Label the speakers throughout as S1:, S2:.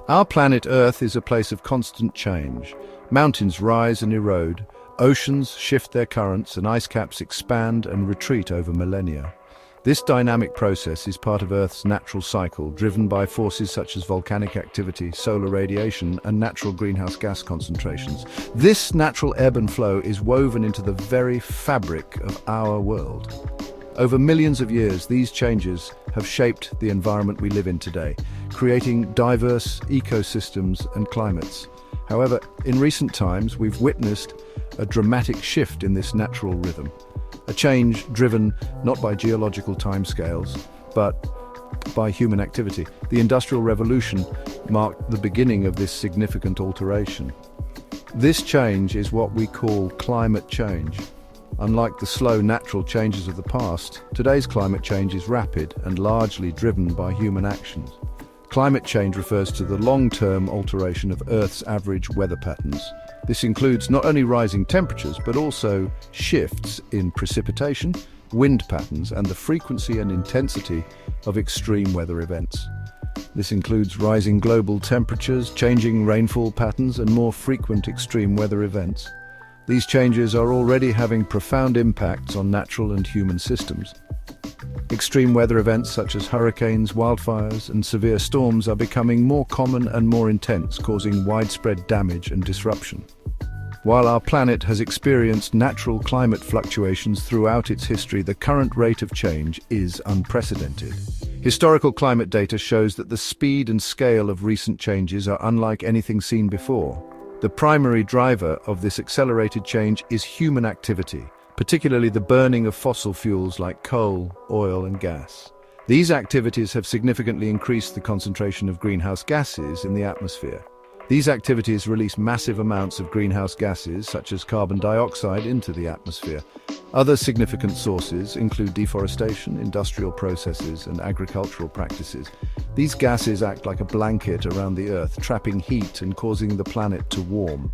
S1: Our planet Earth is a place of constant change. Mountains rise and erode, oceans shift their currents, and ice caps expand and retreat over millennia. This dynamic process is part of Earth's natural cycle, driven by forces such as volcanic activity, solar radiation, and natural greenhouse gas concentrations. This natural ebb and flow is woven into the very fabric of our world. Over millions of years, these changes have shaped the environment we live in today, creating diverse ecosystems and climates. However, in recent times, we've witnessed a dramatic shift in this natural rhythm. A change driven not by geological timescales, but by human activity. The Industrial Revolution marked the beginning of this significant alteration. This change is what we call climate change. Unlike the slow natural changes of the past, today's climate change is rapid and largely driven by human actions. Climate change refers to the long-term alteration of Earth's average weather patterns. This includes not only rising temperatures, but also shifts in precipitation, wind patterns, and the frequency and intensity of extreme weather events. This includes rising global temperatures, changing rainfall patterns, and more frequent extreme weather events. These changes are already having profound impacts on natural and human systems. Extreme weather events such as hurricanes, wildfires, and severe storms are becoming more common and more intense, causing widespread damage and disruption. While our planet has experienced natural climate fluctuations throughout its history, the current rate of change is unprecedented. Historical climate data shows that the speed and scale of recent changes are unlike anything seen before. The primary driver of this accelerated change is human activity, particularly the burning of fossil fuels like coal, oil, and gas. These activities have significantly increased the concentration of greenhouse gases in the atmosphere. These activities release massive amounts of greenhouse gases, such as carbon dioxide, into the atmosphere. Other significant sources include deforestation, industrial processes, and agricultural practices. These gases act like a blanket around the Earth, trapping heat and causing the planet to warm.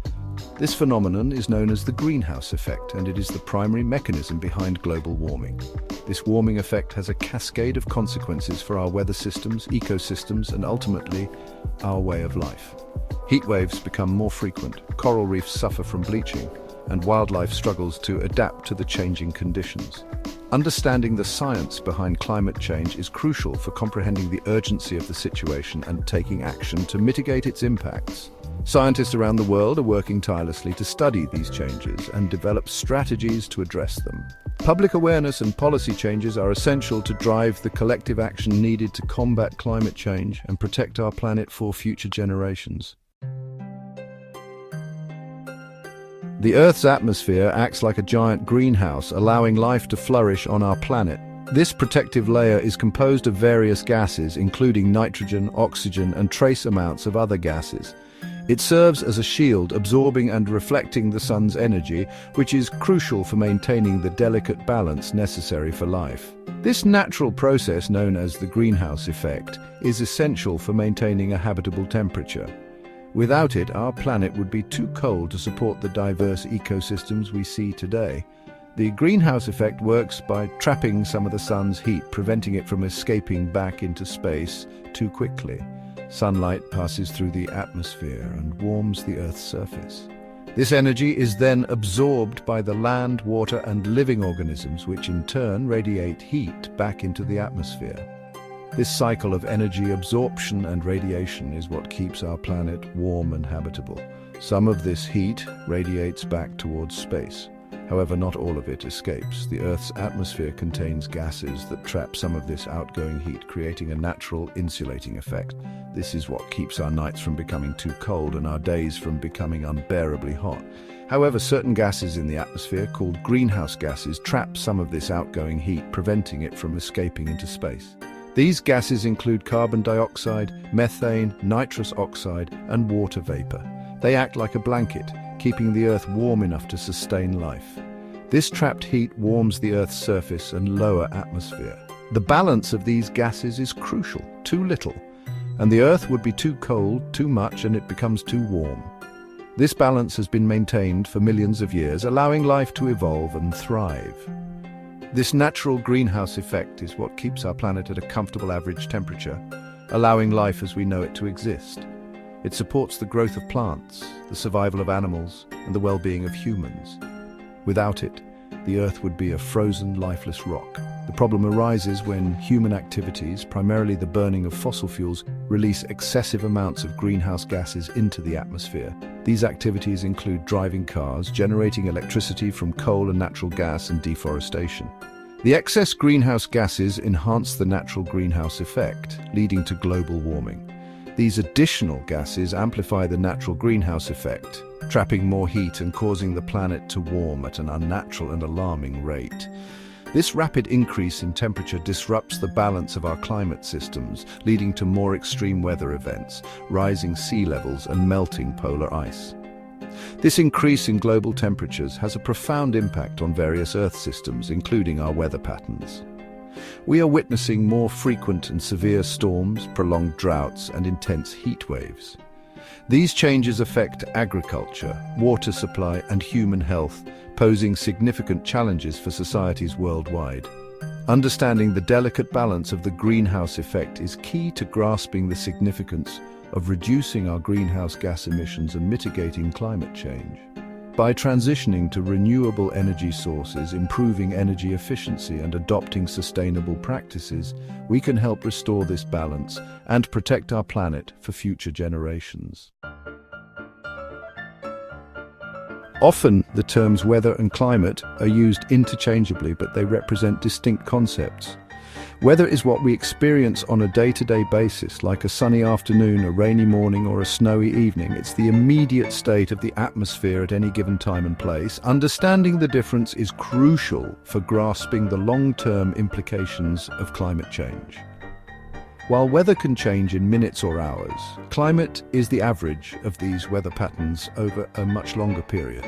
S1: This phenomenon is known as the greenhouse effect, and it is the primary mechanism behind global warming. This warming effect has a cascade of consequences for our weather systems, ecosystems, and ultimately, our way of life. Heat waves become more frequent, coral reefs suffer from bleaching, and wildlife struggles to adapt to the changing conditions. Understanding the science behind climate change is crucial for comprehending the urgency of the situation and taking action to mitigate its impacts. Scientists around the world are working tirelessly to study these changes and develop strategies to address them. Public awareness and policy changes are essential to drive the collective action needed to combat climate change and protect our planet for future generations. The Earth's atmosphere acts like a giant greenhouse, allowing life to flourish on our planet. This protective layer is composed of various gases, including nitrogen, oxygen, and trace amounts of other gases. It serves as a shield, absorbing and reflecting the sun's energy, which is crucial for maintaining the delicate balance necessary for life. This natural process, known as the greenhouse effect, is essential for maintaining a habitable temperature. Without it, our planet would be too cold to support the diverse ecosystems we see today. The greenhouse effect works by trapping some of the sun's heat, preventing it from escaping back into space too quickly. Sunlight passes through the atmosphere and warms the Earth's surface. This energy is then absorbed by the land, water, and living organisms, which in turn radiate heat back into the atmosphere. This cycle of energy absorption and radiation is what keeps our planet warm and habitable. Some of this heat radiates back towards space. However, not all of it escapes. The Earth's atmosphere contains gases that trap some of this outgoing heat, creating a natural insulating effect. This is what keeps our nights from becoming too cold and our days from becoming unbearably hot. However, certain gases in the atmosphere, called greenhouse gases, trap some of this outgoing heat, preventing it from escaping into space. These gases include carbon dioxide, methane, nitrous oxide, and water vapor. They act like a blanket, keeping the Earth warm enough to sustain life. This trapped heat warms the Earth's surface and lower atmosphere. The balance of these gases is crucial. Too little, and the Earth would be too cold, too much, and it becomes too warm. This balance has been maintained for millions of years, allowing life to evolve and thrive. This natural greenhouse effect is what keeps our planet at a comfortable average temperature, allowing life as we know it to exist. It supports the growth of plants, the survival of animals, and the well-being of humans. Without it, the Earth would be a frozen, lifeless rock. The problem arises when human activities, primarily the burning of fossil fuels, release excessive amounts of greenhouse gases into the atmosphere. These activities include driving cars, generating electricity from coal and natural gas, and deforestation. The excess greenhouse gases enhance the natural greenhouse effect, leading to global warming. These additional gases amplify the natural greenhouse effect, trapping more heat and causing the planet to warm at an unnatural and alarming rate. This rapid increase in temperature disrupts the balance of our climate systems, leading to more extreme weather events, rising sea levels, and melting polar ice. This increase in global temperatures has a profound impact on various Earth systems, including our weather patterns. We are witnessing more frequent and severe storms, prolonged droughts, and intense heat waves. These changes affect agriculture, water supply, and human health, posing significant challenges for societies worldwide. Understanding the delicate balance of the greenhouse effect is key to grasping the significance of reducing our greenhouse gas emissions and mitigating climate change. By transitioning to renewable energy sources, improving energy efficiency, and adopting sustainable practices, we can help restore this balance and protect our planet for future generations. Often, the terms weather and climate are used interchangeably, but they represent distinct concepts. Weather is what we experience on a day-to-day basis, like a sunny afternoon, a rainy morning, or a snowy evening. It's the immediate state of the atmosphere at any given time and place. Understanding the difference is crucial for grasping the long-term implications of climate change. While weather can change in minutes or hours, climate is the average of these weather patterns over a much longer period.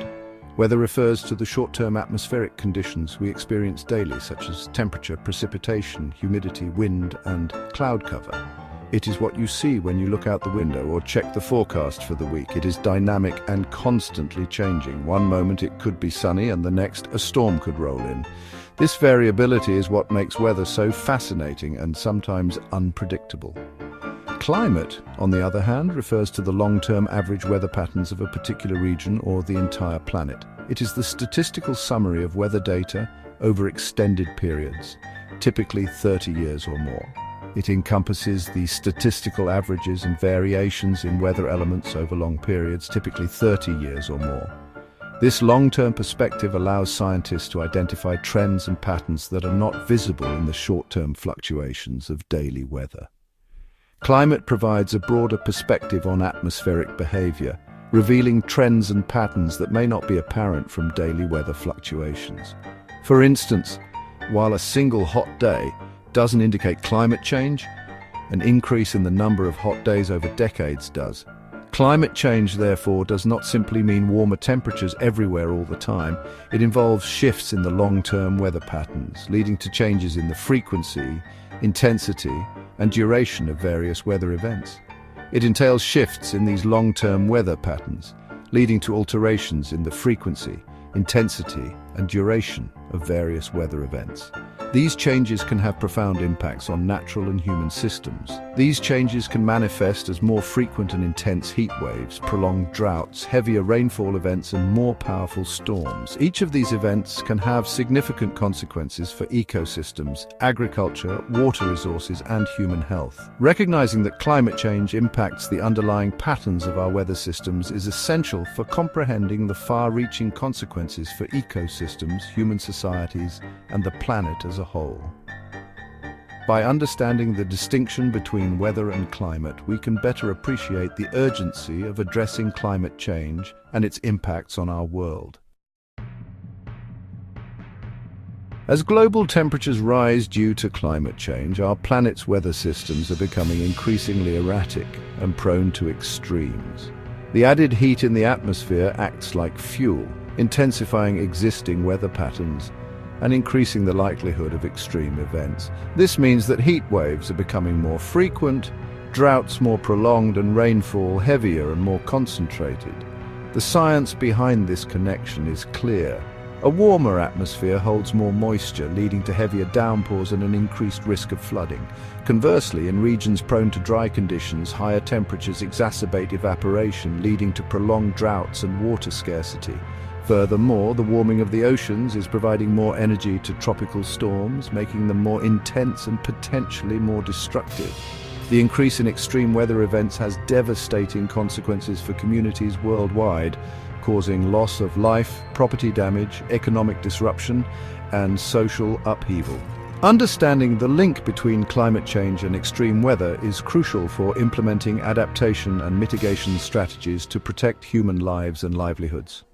S1: Weather refers to the short-term atmospheric conditions we experience daily, such as temperature, precipitation, humidity, wind, and cloud cover. It is what you see when you look out the window or check the forecast for the week. It is dynamic and constantly changing. One moment it could be sunny, and the next a storm could roll in. This variability is what makes weather so fascinating and sometimes unpredictable. Climate, on the other hand, refers to the long-term average weather patterns of a particular region or the entire planet. It is the statistical summary of weather data over extended periods, typically 30 years or more. It encompasses the statistical averages and variations in weather elements over long periods, typically 30 years or more. This long-term perspective allows scientists to identify trends and patterns that are not visible in the short-term fluctuations of daily weather. Climate provides a broader perspective on atmospheric behavior, revealing trends and patterns that may not be apparent from daily weather fluctuations. For instance, while a single hot day doesn't indicate climate change, an increase in the number of hot days over decades does. Climate change, therefore, does not simply mean warmer temperatures everywhere all the time. It involves shifts in the long-term weather patterns, leading to changes in the frequency, intensity, and duration of various weather events. It entails shifts in these long-term weather patterns, leading to alterations in the frequency, intensity, and duration of various weather events. These changes can have profound impacts on natural and human systems. These changes can manifest as more frequent and intense heat waves, prolonged droughts, heavier rainfall events, and more powerful storms. Each of these events can have significant consequences for ecosystems, agriculture, water resources, and human health. Recognizing that climate change impacts the underlying patterns of our weather systems is essential for comprehending the far-reaching consequences for ecosystems, human societies, and the planet as a whole. By understanding the distinction between weather and climate, we can better appreciate the urgency of addressing climate change and its impacts on our world. As global temperatures rise due to climate change, our planet's weather systems are becoming increasingly erratic and prone to extremes. The added heat in the atmosphere acts like fuel, intensifying existing weather patterns and increasing the likelihood of extreme events. This means that heat waves are becoming more frequent, droughts more prolonged, and rainfall heavier and more concentrated. The science behind this connection is clear. A warmer atmosphere holds more moisture, leading to heavier downpours and an increased risk of flooding. Conversely, in regions prone to dry conditions, higher temperatures exacerbate evaporation, leading to prolonged droughts and water scarcity. Furthermore, the warming of the oceans is providing more energy to tropical storms, making them more intense and potentially more destructive. The increase in extreme weather events has devastating consequences for communities worldwide, causing loss of life, property damage, economic disruption, and social upheaval. Understanding the link between climate change and extreme weather is crucial for implementing adaptation and mitigation strategies to protect human lives and livelihoods.